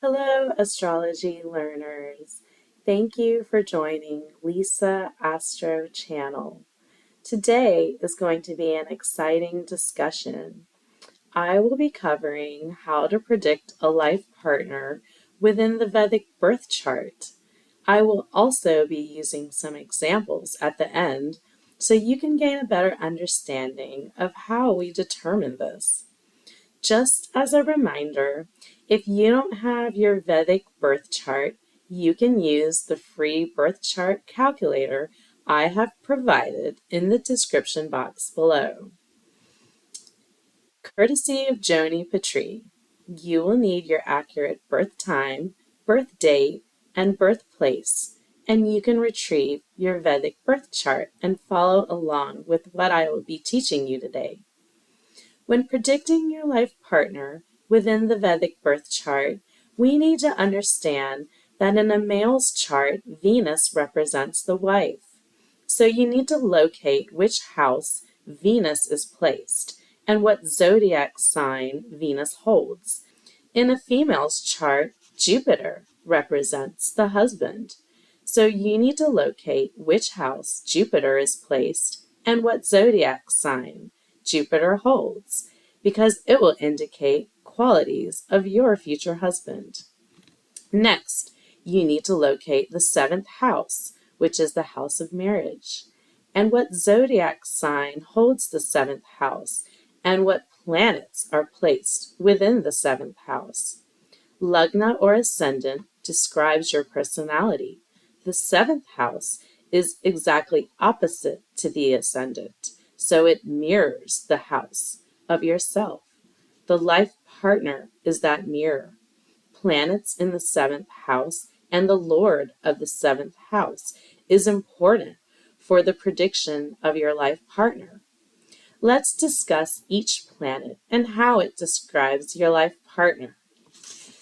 Hello, astrology learners. Thank you for joining Lisa Astro Channel. Today is going to be an exciting discussion. I will be covering how to predict a life partner within the Vedic birth chart. I will also be using some examples at the end so you can gain a better understanding of how we determine this. Just as a reminder, if you don't have your Vedic birth chart, you can use the free birth chart calculator I have provided in the description box below. Courtesy of Joni Patry, you will need your accurate birth time, birth date, and birthplace, and you can retrieve your Vedic birth chart and follow along with what I will be teaching you today. When predicting your life partner within the Vedic birth chart, we need to understand that in a male's chart, Venus represents the wife. So you need to locate which house Venus is placed and what zodiac sign Venus holds. In a female's chart, Jupiter represents the husband. So you need to locate which house Jupiter is placed and what zodiac sign Jupiter holds, because it will indicate qualities of your future husband. Next, you need to locate the seventh house, which is the house of marriage, and what zodiac sign holds the seventh house, and what planets are placed within the seventh house. Lagna or ascendant describes your personality. The seventh house is exactly opposite to the ascendant, so it mirrors the house of yourself. The life partner is that mirror. Planets in the seventh house and the Lord of the seventh house is important for the prediction of your life partner. Let's discuss each planet and how it describes your life partner.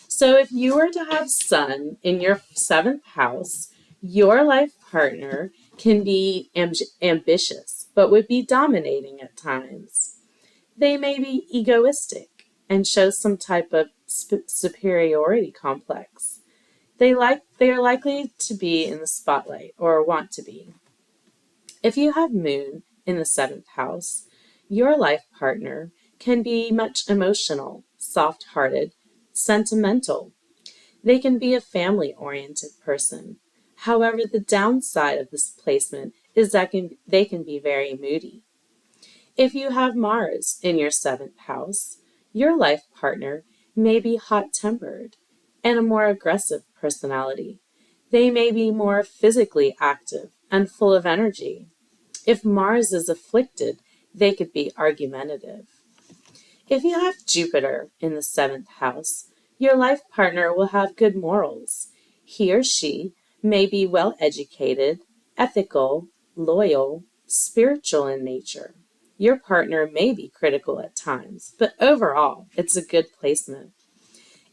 So if you were to have Sun in your seventh house, your life partner can be ambitious, but would be dominating at times. They may be egoistic and show some type of superiority complex. They are likely to be in the spotlight or want to be. If you have Moon in the seventh house, your life partner can be much emotional, soft-hearted, sentimental. They can be a family-oriented person. However, the downside of this placement is that they can be very moody. If you have Mars in your seventh house, your life partner may be hot-tempered and a more aggressive personality. They may be more physically active and full of energy. If Mars is afflicted, they could be argumentative. If you have Jupiter in the seventh house, your life partner will have good morals. He or she may be well educated, ethical, loyal, spiritual in nature. Your partner may be critical at times, but overall, it's a good placement.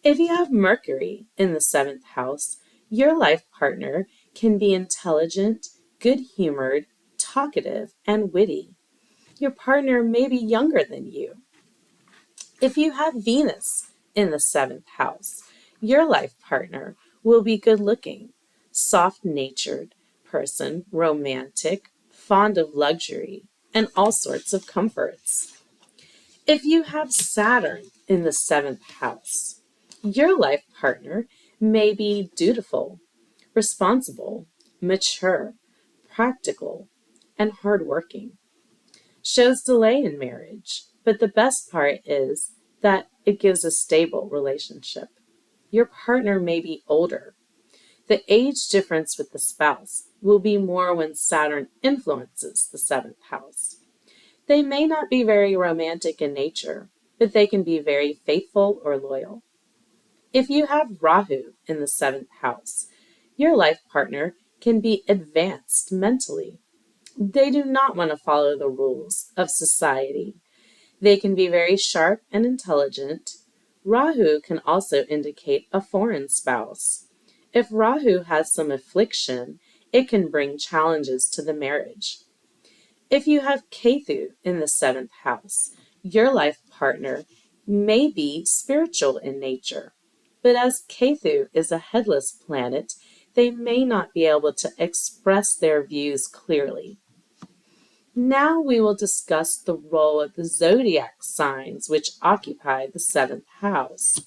If you have Mercury in the seventh house, your life partner can be intelligent, good-humored, talkative, and witty. Your partner may be younger than you. If you have Venus in the seventh house, your life partner will be good-looking, soft-natured person, romantic, fond of luxury, and all sorts of comforts. If you have Saturn in the seventh house, your life partner may be dutiful, responsible, mature, practical, and hardworking. Shows delay in marriage, but the best part is that it gives a stable relationship. Your partner may be older. The age difference with the spouse will be more when Saturn influences the seventh house. They may not be very romantic in nature, but they can be very faithful or loyal. If you have Rahu in the seventh house, your life partner can be advanced mentally. They do not want to follow the rules of society. They can be very sharp and intelligent. Rahu can also indicate a foreign spouse. If Rahu has some affliction, it can bring challenges to the marriage. If you have Ketu in the seventh house, your life partner may be spiritual in nature. but as Ketu is a headless planet, they may not be able to express their views clearly. Now we will discuss the role of the zodiac signs which occupy the seventh house.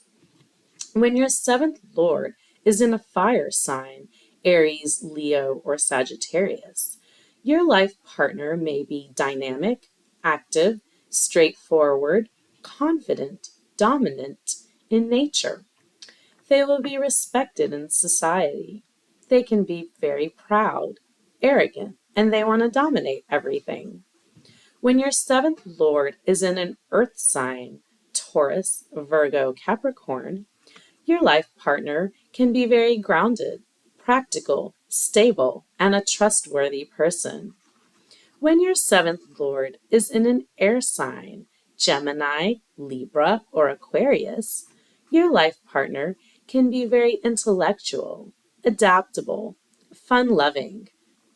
When your seventh lord is in a fire sign, Aries, Leo, or Sagittarius, your life partner may be dynamic, active, straightforward, confident, dominant in nature. They will be respected in society. They can be very proud, arrogant, and they want to dominate everything. When your seventh lord is in an earth sign, Taurus, Virgo, Capricorn, your life partner can be very grounded, practical, stable, and a trustworthy person. When your seventh lord is in an air sign, Gemini, Libra, or Aquarius, your life partner can be very intellectual, adaptable, fun-loving,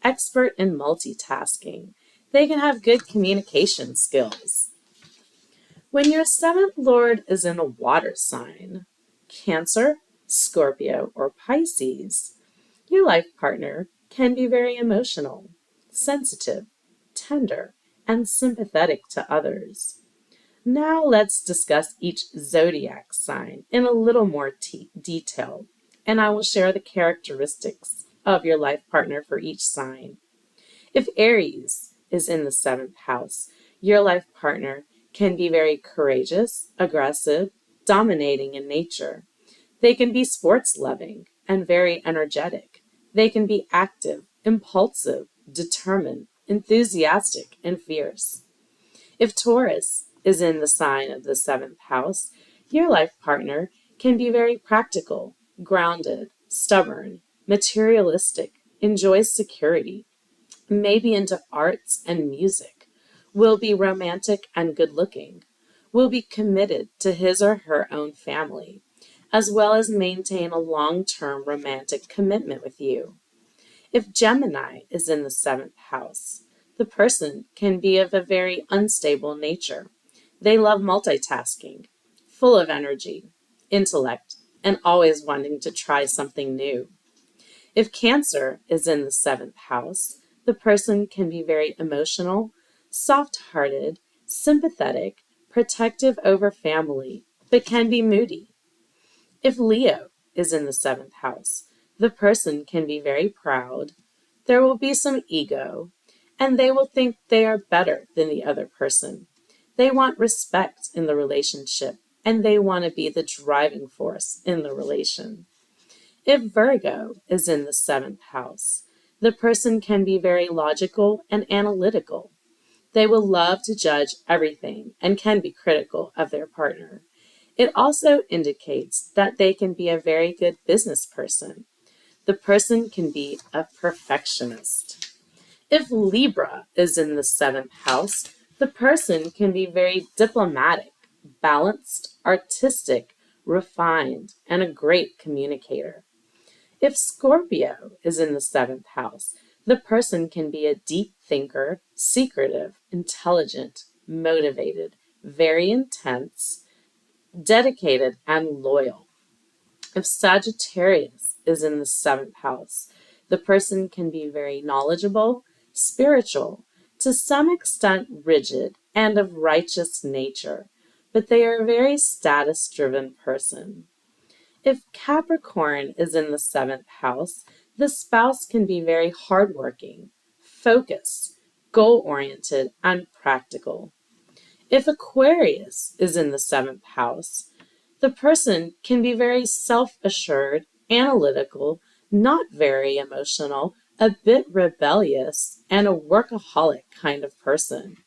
expert in multitasking. They can have good communication skills. When your seventh lord is in a water sign, Cancer, Scorpio, or Pisces, your life partner can be very emotional, sensitive, tender, and sympathetic to others. Now let's discuss each zodiac sign in a little more detail, and I will share the characteristics of your life partner for each sign. If Aries is in the seventh house, your life partner can be very courageous, aggressive, dominating in nature. They can be sports loving and very energetic. They can be active, impulsive, determined, enthusiastic, and fierce. If Taurus is in the sign of the seventh house, your life partner can be very practical, grounded, stubborn, materialistic, enjoys security, may be into arts and music, will be romantic and good looking, will be committed to his or her own family, as well as maintain a long-term romantic commitment with you. If Gemini is in the seventh house, the person can be of a very unstable nature. They love multitasking, full of energy, intellect, and always wanting to try something new. If Cancer is in the seventh house, the person can be very emotional, soft-hearted, sympathetic, protective over family, but can be moody. If Leo is in the seventh house, the person can be very proud. There will be some ego, and they will think they are better than the other person. They want respect in the relationship, and they want to be the driving force in the relation. If Virgo is in the seventh house, the person can be very logical and analytical. They will love to judge everything and can be critical of their partner. It also indicates that they can be a very good business person. The person can be a perfectionist. If Libra is in the seventh house, the person can be very diplomatic, balanced, artistic, refined, and a great communicator. If Scorpio is in the seventh house, the person can be a deep thinker, secretive, intelligent, motivated, very intense, dedicated, and loyal. If Sagittarius is in the seventh house, the person can be very knowledgeable, spiritual, to some extent rigid, and of righteous nature, but they are a very status-driven person. If Capricorn is in the seventh house, the spouse can be very hardworking, focused, goal-oriented, and practical. If Aquarius is in the seventh house, the person can be very self-assured, analytical, not very emotional, a bit rebellious, and a workaholic kind of person.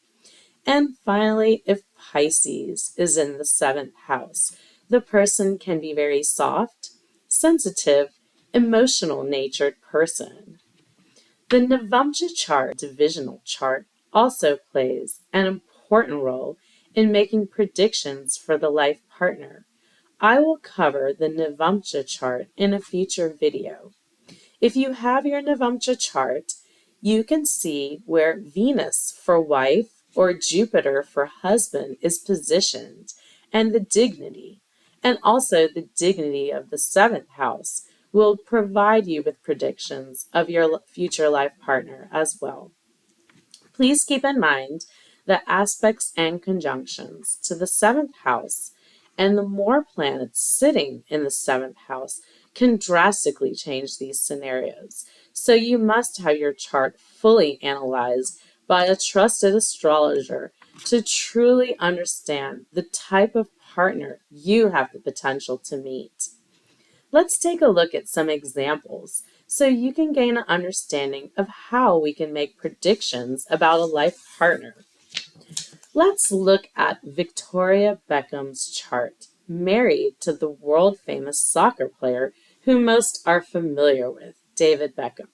And finally, if Pisces is in the seventh house, the person can be very soft, sensitive, emotional-natured person. The Navamsa chart, divisional chart, also plays an important role in making predictions for the life partner. I will cover the Navamsa chart in a future video. If you have your Navamsa chart, you can see where Venus for wife or Jupiter for husband is positioned and the dignity, And also the dignity of the seventh house will provide you with predictions of your future life partner as well. Please keep in mind that aspects and conjunctions to the seventh house and the more planets sitting in the seventh house can drastically change these scenarios. So you must have your chart fully analyzed by a trusted astrologer to truly understand the type of partner you have the potential to meet. Let's take a look at some examples so you can gain an understanding of how we can make predictions about a life partner. Let's look at Victoria Beckham's chart, married to the world-famous soccer player who most are familiar with, David Beckham.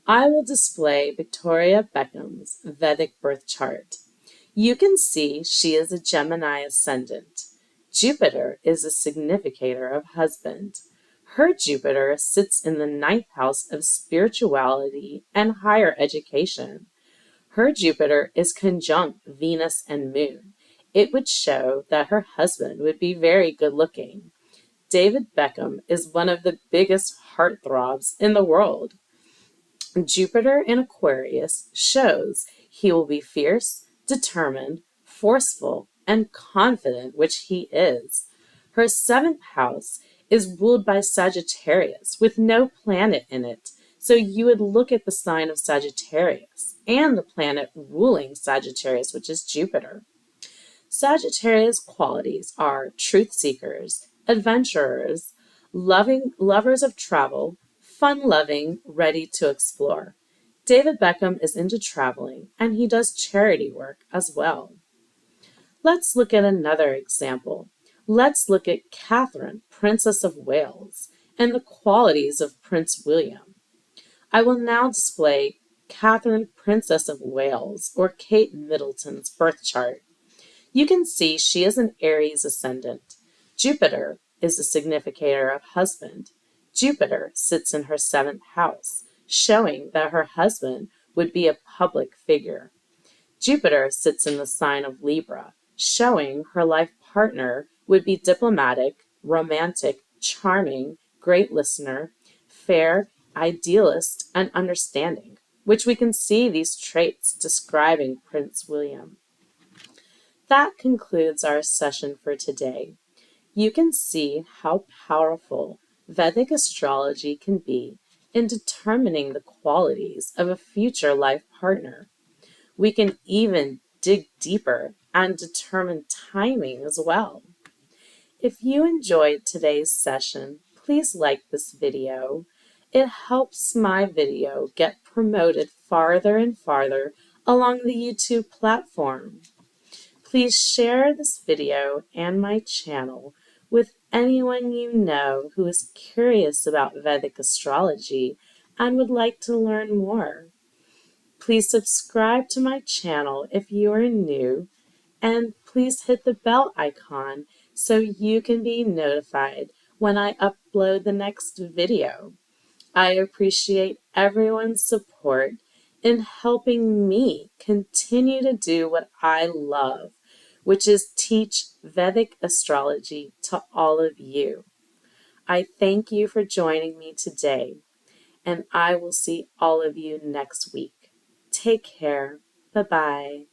I will display Victoria Beckham's Vedic birth chart. You can see she is a Gemini ascendant. Jupiter is a significator of husband. Her Jupiter sits in the ninth house of spirituality and higher education. Her Jupiter is conjunct Venus and Moon. It would show that her husband would be very good looking. David Beckham is one of the biggest heartthrobs in the world. Jupiter in Aquarius shows he will be fierce, determined, forceful, and confident, which he is. Her seventh house is ruled by Sagittarius with no planet in it. So you would look at the sign of Sagittarius and the planet ruling Sagittarius, which is Jupiter. Sagittarius qualities are truth seekers, adventurers, lovers of travel, fun-loving, ready to explore. David Beckham is into traveling, and he does charity work as well. Let's look at another example. Let's look at Catherine, Princess of Wales, and the qualities of Prince William. I will now display Catherine, Princess of Wales, or Kate Middleton's birth chart. You can see she is an Aries ascendant. Jupiter is a significator of husband. Jupiter sits in her seventh house, showing that her husband would be a public figure. Jupiter sits in the sign of Libra, showing her life partner would be diplomatic, romantic, charming, great listener, fair, idealist, and understanding, which we can see these traits describing Prince William. That concludes our session for today. You can see how powerful Vedic astrology can be in determining the qualities of a future life partner. We can even dig deeper and determine timing as well. If you enjoyed today's session, please like this video. It helps my video get promoted farther and farther along the YouTube platform. Please share this video and my channel with anyone you know who is curious about Vedic astrology and would like to learn more. Please subscribe to my channel if you are new, and please hit the bell icon so you can be notified when I upload the next video. I appreciate everyone's support in helping me continue to do what I love, which is teach Vedic astrology to all of you. I thank you for joining me today, and I will see all of you next week. Take care. Bye-bye.